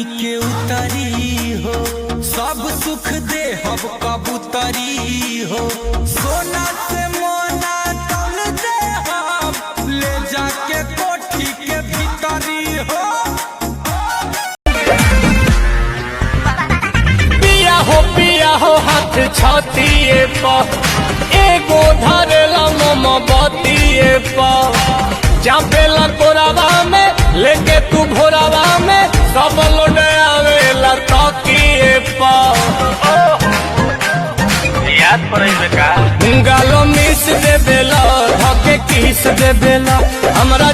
जवानी के उतरी हो, सब सुख दे हम कबूतरी हो। सोना से मोना तौल दे हम, ले जाके कोठी के भीतरी हो। पिया हो हाथ छातिए पा, एगो धरेला मोमबत्तिए पा। चापेला कोरावा में लेके तू भोरावा में, सब लोड आवेला तकिए पा। याद पड़े का गालो मिस दे बेला, धके किस दे बेला हमरा।